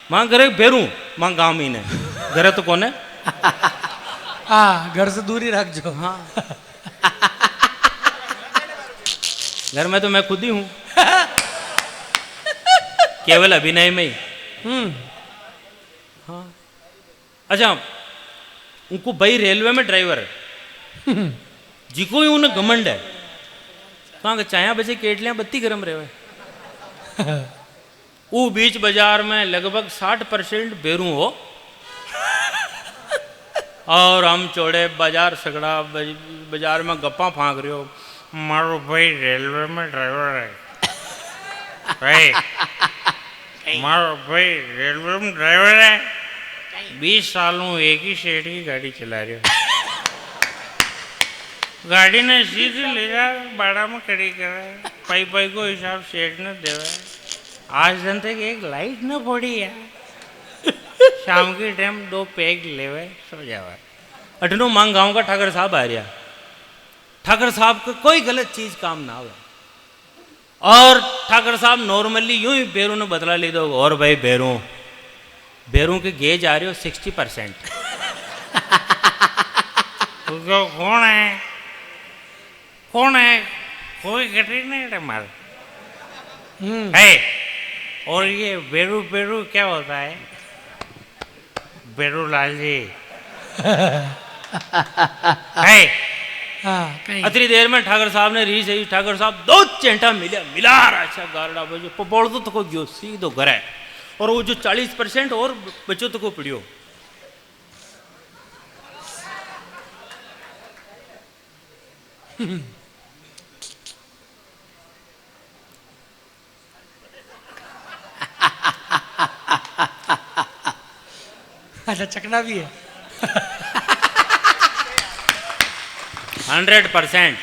मां घरे भेरू मां गांव में ने घरे तो कोने हाँ घर से दूर ही रखो। हाँ घर में तो मैं खुद ही हूं केवल अभिनय में ही। हाँ अच्छा उनको भाई रेलवे में ड्राइवर जी को ही उन्हें घमंड है कहाँ के चाया बजे केटलियां बत्ती गरम रहे वो बीच बाजार में लगभग 60% बेरू हो और हम चौड़े बाजार सगड़ा बाजार में गप्पा फांक रहे हो मारो भाई रेलवे में ड्राइवर है भाई मारो भाई रेलवे में ड्राइवर है 20 सालों एक ही सेठ की गाड़ी चला रहे हो गाड़ी ने सीधे ले जा बाड़ा में खड़ी कर पाई पाई को हिसाब सेठ ने देवा आज दिन तक एक लाइट न फोड़ी है शाम के टाइम 2 पैग लेवे सो जावा अठनो मांग गांव का ठाकर साहब आ रहा ठाकर साहब को कोई गलत चीज काम ना हो और ठाकर साहब नॉर्मली यूं ही बेरों ने बदला ले दो और भाई बेरों के गेज आ रहे हो 60%। तो कौन है कोई घटी नहीं मार है और ये बेरू क्या होता है बेरू लाल जी है अतरी देर में ठाकर साहब ने री सही ठाकर साहब 2 चेंटा मिला अच्छा गारडा बजो बोल दो तो को गयो सीधो घर है और वो जो 40% और बच्चों तो को पिड़ियो अच्छा चकना भी है 100%।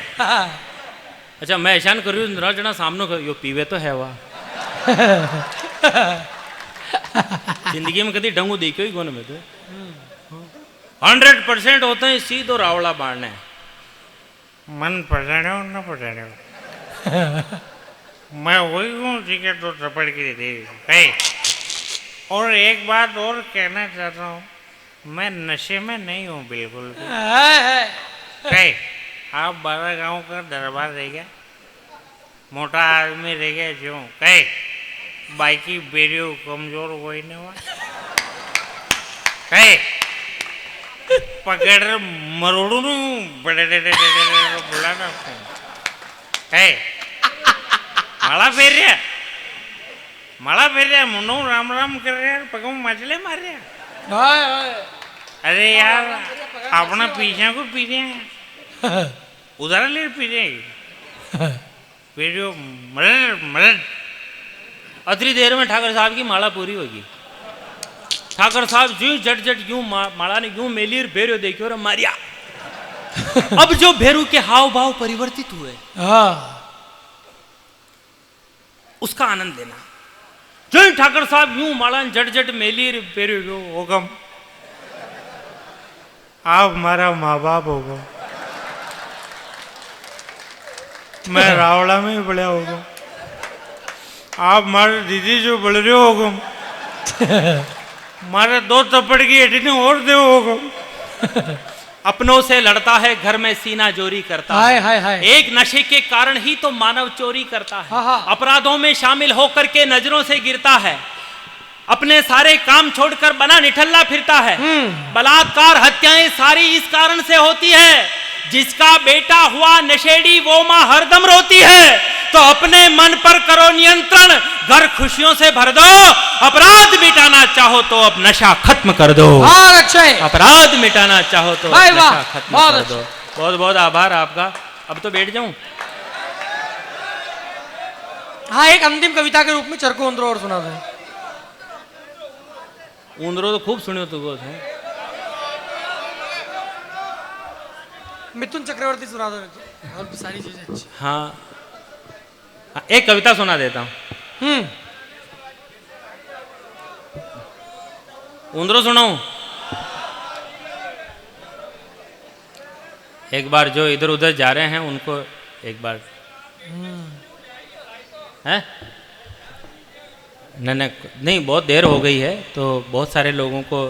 अच्छा मैं ऐसा करूँ जना सामने यो पीवे तो है वाह जिंदगी में कभी डंगू देखो ही कौन में तो 100% होते हैं सीधो रावला बाढ़ने मन पढ़ाने हो न पढ़ाने हो मैं वही हूँ ठीक है तो थप्पड़ की दे और एक बात और कहना चाहता हूँ मैं नशे में नहीं हूँ बिल्कुल भी आप 12 गांव का दरबार रह गया मोटा आदमी रह गया जो बाइकी बेरियो कमजोर वही नहीं हुआ पकड़ मरोड़ू बड़े बुलाना माला फेर रहा मुन्नो राम राम कर रहे यार पगम मछले मार रहा अरे यार अपना पीछा को पी रहे हैं उधर ले पी रहे फिर मरद अतरी देर में ठाकर साहब की माला पूरी होगी ठाकर साहब यूं झट यूं माला ने यूं मेली और भेरो देखी और मारिया अब जो भेरू के हाव भाव परिवर्तित हुए उसका आनंद लेना जो ठाकर साहब यूं माला झट मेली और भेरो होगम आप हमारा माँ बाप होगा मैं रावड़ा में ही बड़ा होगा आप मारे दीदी जो बढ़ रहे होगा मारे 2 थप्पड़ की एटने और दे होगा अपनों से लड़ता है घर में सीना जोरी करता है एक नशे के कारण ही तो मानव चोरी करता है अपराधों में शामिल होकर के नजरों से गिरता है अपने सारे काम छोड़कर बना निठल्ला फिरता है बलात्कार हत्याएं सारी इस कारण से होती है जिसका बेटा हुआ नशेड़ी वो माँ हरदम रोती है तो अपने मन पर करो नियंत्रण घर खुशियों से भर दो अपराध मिटाना चाहो तो अब नशा खत्म कर दो अपराध मिटाना चाहो तो नशा खत्म कर दो बहुत बहुत आभार आपका अब तो बैठ जाऊं हाँ एक अंतिम कविता के रूप में चरको उंदरो और सुना दो उंदरो तो खूब सुनियो तू मिथुन चक्रवर्ती सुना दो और भी सारी चीजें अच्छी हाँ एक कविता सुना देता हूँ उंदरो सुनाऊं एक बार जो इधर उधर जा रहे हैं उनको एक बार है नहीं, बहुत देर हो गई है तो बहुत सारे लोगों को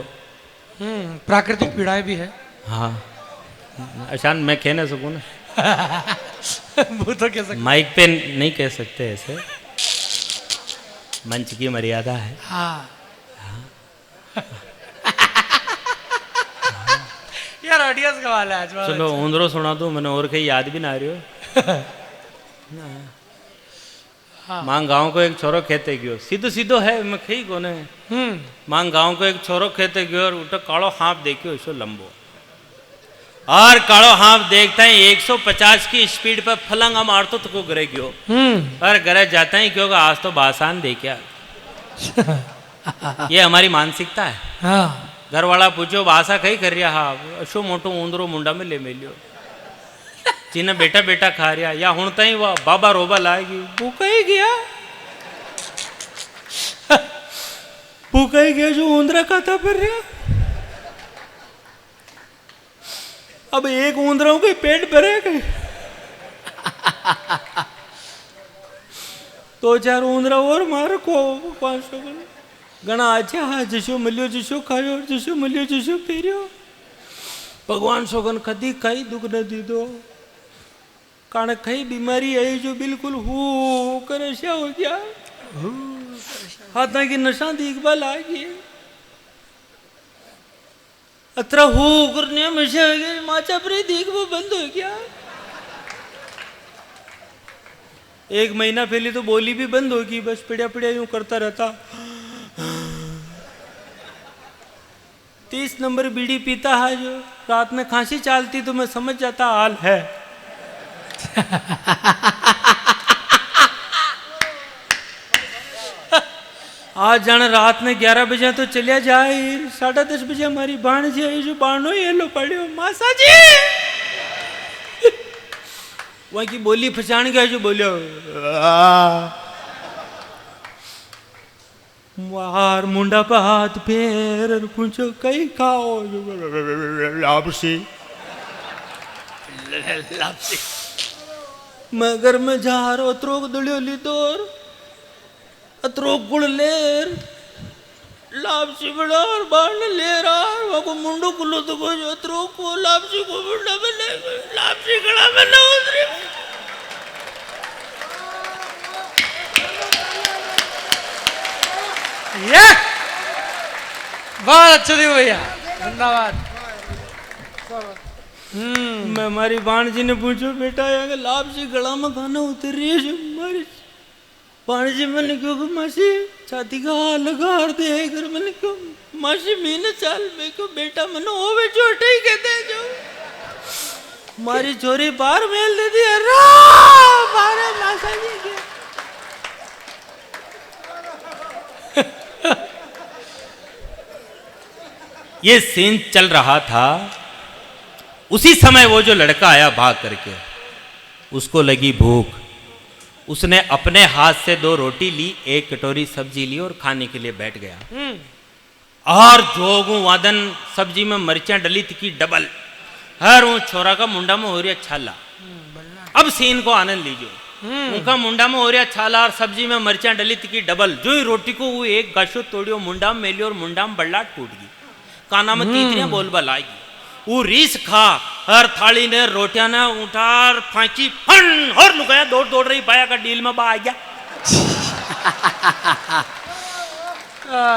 प्राकृतिक पीड़ाएं भी है। हाँ अशांत, मैं कह ना सकूँ ना। वो तो कह सकते, माइक पे नहीं कह सकते ऐसे, मंच की मर्यादा है। हाँ, यार ऑडियंस का वाला है आज। चलो ऊंदरो सुना दो मैंने, और कहीं याद भी ना आ रही हो। हाँ। मांग गाँव को एक छोरो खेते गयो, सीधो सीधो है, मैं कही कोने। मांग गाँव को एक छोरो खेते गयो और उठो कालो हाथ देखियो इसो लंबो, और कालो हाथ देखता है 150 की स्पीड पर फलंग मारतो तो को घरे गयो। और घरे जाता ही क्योंकि आज तो बासान देखा। ये हमारी मानसिकता है। हाँ। घर वाला पूछो भाषा कहीं कर रहा, हाँ अशो मोटो ऊंदरो मुंडा में ले मिलियो, जिन्हें बेटा बेटा खा रहा, या हूं तई वह बाबा रोबा लाएगी, भूखा ही गया, भूखा ही गया जो ऊंदरा खाता फिर रहा। अब एक ऊंदरों के पेट भरे गए, दो चार ऊंदरा और मार को 500 गणा अच्छा। हाँ जिसो मिलियो जिसो खायो, जिसो मिलियो जिसो फेरियो, भगवान सोगन कदी कई दुख न दी दो, कारण कई बीमारी आई जो बिल्कुल हो करे क्या हो गया, हाथा की नशा देखभाल आ गई, अतरा हो करने में से माचा पर देख वो बंद हो गया। 1 महीना पहले तो बोली भी बंद होगी, बस पिड़िया पिड़िया यूं करता रहता। 30 नंबर बीड़ी पीता है जो, रात में खांसी चालती तो मैं समझ जाता हाल है। आज जाने रात में 11 बजे तो चलिया जाए, 10:30 बजे हमारी भाणजी आई जो बाणो ये लो पड़ियो मासा जी। वहां की बोली पहचान गया जो बोलियो वार मुंडा पे हाथ फेर पूछो कई खाओ, लापसी लापसी मगर में जा रो अत्रोक दुलियो लीदोर अत्रोक गुड़ लेर लापसी बड़ा और बाण ले रहा, वहां को मुंडो कुलो तो को जो अत्रोक को लापसी को मुंडा में ले लापसी गड़ा में ना उतरी। ये बहुत अच्छा थी भैया, धन्यवाद। मैं हमारी बाण जी ने पूछो बेटा यहाँ लापसी गला में खाना उतर रही है, हमारी बाण जी मैंने क्यों मासी छाती का हाल लगा दे घर, मैंने क्यों मासी महीने साल में क्यों बेटा मैंने ओवे छोटे ही कहते जो हमारी छोरी बाहर मेल दे दी बाहर मासा जी के। ये सीन चल रहा था, उसी समय वो जो लड़का आया भाग करके, उसको लगी भूख, उसने अपने हाथ से 2 रोटी ली, 1 कटोरी सब्जी ली और खाने के लिए बैठ गया। और जोगू वादन सब्जी में मिर्चा डली थी डबल, हर वो छोरा का मुंडा में हो रहा छाला। अब सीन को आनंद लीजिए, उनका मुंडा में हो रहा छाला और सब्जी में मिर्चा डली थी डबल, जो ही रोटी को वो एक गाशो तोड़ियो मुंडा में मेलियो और मुंडा में बल्ला टूट गई, काना में तीतरियां बोल बलाएगी। वो रीस खा हर थाली ने रोटियां ने उठार फांकी फन और लुकाया दौड़ दौड़ रही पाया का डील में बा आ गया।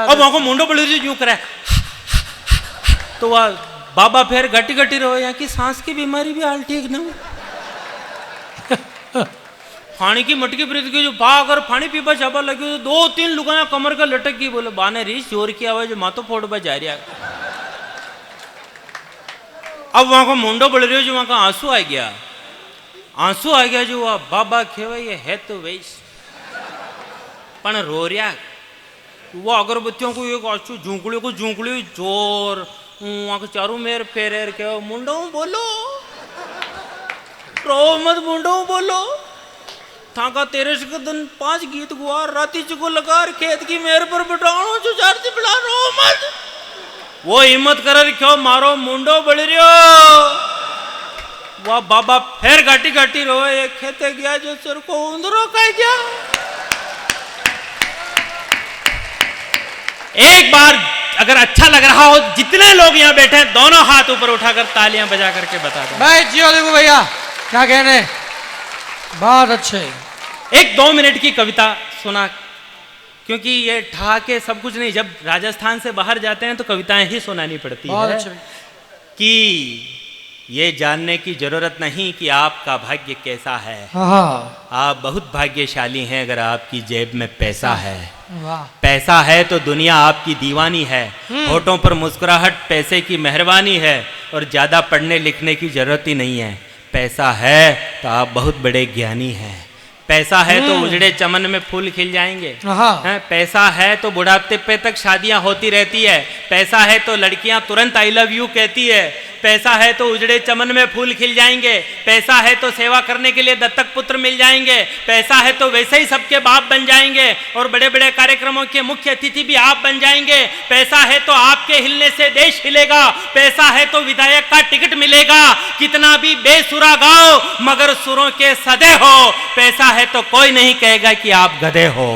अब वहां को मुंडो बड़ी रही यूं करे तो वह बाबा फिर घटी घटी रहो, यहाँ की सांस की बीमारी भी हाल ठीक ना। पानी की मटकी प्रीत की जो भाग और पानी पीपा चापा लगी तो 2-3 लुगाया कमर का लटक गई, बोले बाने रीस जोर की आवाज मातो फोड़ बा जा रहा। अब वहां को मुंडो बढ़ रही हो जो वहां का आंसू आ गया, आंसू आ गया जो वह बाबा खेवा ये है तो वैस पण रो रहा। वो अगरबत्तियों को एक आंसू झूंकड़ी जोर वहां को चारों मेर फेर के मुंडो बोलो रो मत मुंडो बोलो थाका 13 के दिन 5 गीत गुआर राती चुको लगा खेत की मेर पर बिठाओ जो चार से बिला रो मत। वो हिम्मत कर क्यों मारो मुंडो बड़ रियो। वह बाबा फिर घाटी घाटी रोए, एक खेते गया जो सर को उंदरो कह गया। एक बार अगर अच्छा लग रहा हो, जितने लोग यहाँ बैठे हैं दोनों हाथ ऊपर उठाकर तालियां बजा करके बता दो। भाई जियो देखो भैया, क्या कहने, बहुत अच्छे। एक 2 मिनट की कविता सुना, क्योंकि ये ठहाके सब कुछ नहीं, जब राजस्थान से बाहर जाते हैं तो कविताएं ही सुनानी पड़ती है कि ये जानने की जरूरत नहीं कि आपका भाग्य कैसा है, आप बहुत भाग्यशाली हैं अगर आपकी जेब में पैसा है। पैसा है तो दुनिया आपकी दीवानी है, होठों पर मुस्कुराहट पैसे की मेहरबानी है, और ज्यादा पढ़ने लिखने की जरूरत ही नहीं है। पैसा है तो आप बहुत बड़े ज्ञानी हैं। पैसा है तो उजड़े चमन में फूल खिल जाएंगे। पैसा है तो बुढ़ापे पे तक शादियां होती रहती है। पैसा है तो लड़कियां तुरंत आई लव यू कहती है। पैसा है तो उजड़े चमन में फूल खिल जाएंगे। पैसा है तो सेवा करने के लिए दत्तक पुत्र मिल जाएंगे। पैसा है तो वैसे ही सबके बाप बन जाएंगे और बड़े बड़े कार्यक्रमों के मुख्य अतिथि भी आप बन जाएंगे। पैसा है तो आपके हिलने से देश हिलेगा। पैसा है तो विधायक का टिकट मिलेगा। कितना भी बेसुरा गाओ मगर सुरों के सदे हो। पैसा है तो कोई नहीं कहेगा कि आप गधे हो।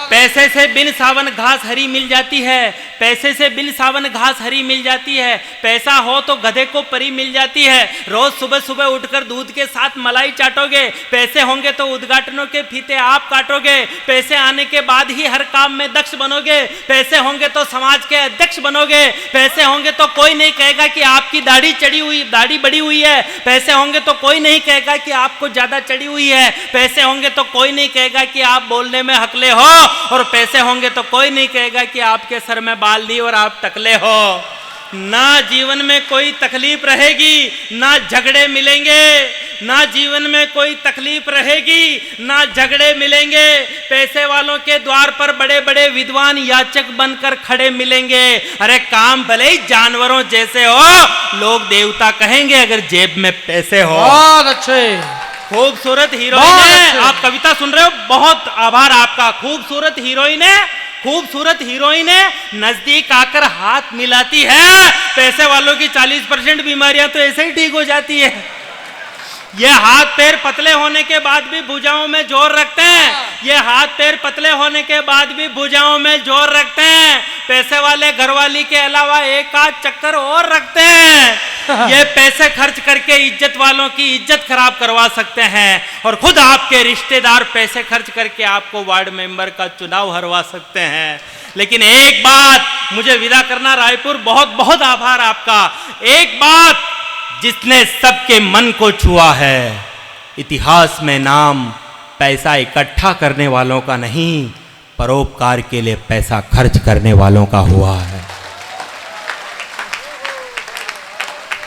पैसे से बिन सावन घास हरी मिल जाती है। पैसे से बिन सावन घास हरी मिल जाती है। पैसा हो तो गधे को परी मिल जाती है। रोज सुबह सुबह उठकर दूध के साथ मलाई चाटोगे। पैसे होंगे तो उद्घाटनों के फीते आप काटोगे। पैसे आने के बाद ही हर काम में दक्ष बनोगे। पैसे होंगे तो समाज के अध्यक्ष बनोगे। पैसे होंगे तो कोई नहीं कहेगा कि आपकी दाढ़ी बड़ी हुई है। पैसे होंगे तो कोई नहीं कहेगा कि आपको ज्यादा चढ़ी हुई है। पैसे होंगे तो कोई नहीं कहेगा कि आप बोलने में हकले हो। और पैसे होंगे तो कोई नहीं कहेगा कि आपके सर में बाल ली और आप टकले हो। ना जीवन में कोई तकलीफ रहेगी, ना झगड़े मिलेंगे। ना जीवन में कोई तकलीफ रहेगी, ना झगड़े मिलेंगे। पैसे वालों के द्वार पर बड़े बड़े विद्वान याचक बनकर खड़े मिलेंगे। अरे काम भले ही जानवरों जैसे हो, लोग देवता कहेंगे अगर जेब में पैसे हो। बहुत अच्छे, खूबसूरत हीरोइन है। आप कविता सुन रहे हो, बहुत आभार आपका। खूबसूरत हीरोइन है, नजदीक आकर हाथ मिलाती है। पैसे वालों की 40% बीमारियां तो ऐसे ही ठीक हो जाती है। ये हाथ पैर पतले होने के बाद भी भुजाओं में जोर रखते हैं। ये हाथ पैर पतले होने के बाद भी भुजाओं में जोर रखते हैं। पैसे वाले घरवाली के अलावा एक आध चक्कर और रखते हैं। ये पैसे खर्च करके इज्जत वालों की इज्जत खराब करवा सकते हैं और खुद आपके रिश्तेदार पैसे खर्च करके आपको वार्ड मेंबर का चुनाव हरवा सकते हैं। लेकिन एक बात, मुझे विदा करना रायपुर, बहुत बहुत आभार आपका। एक बात, जिसने सबके मन को छुआ है, इतिहास में नाम पैसा इकट्ठा करने वालों का नहीं, परोपकार के लिए पैसा खर्च करने वालों का हुआ है।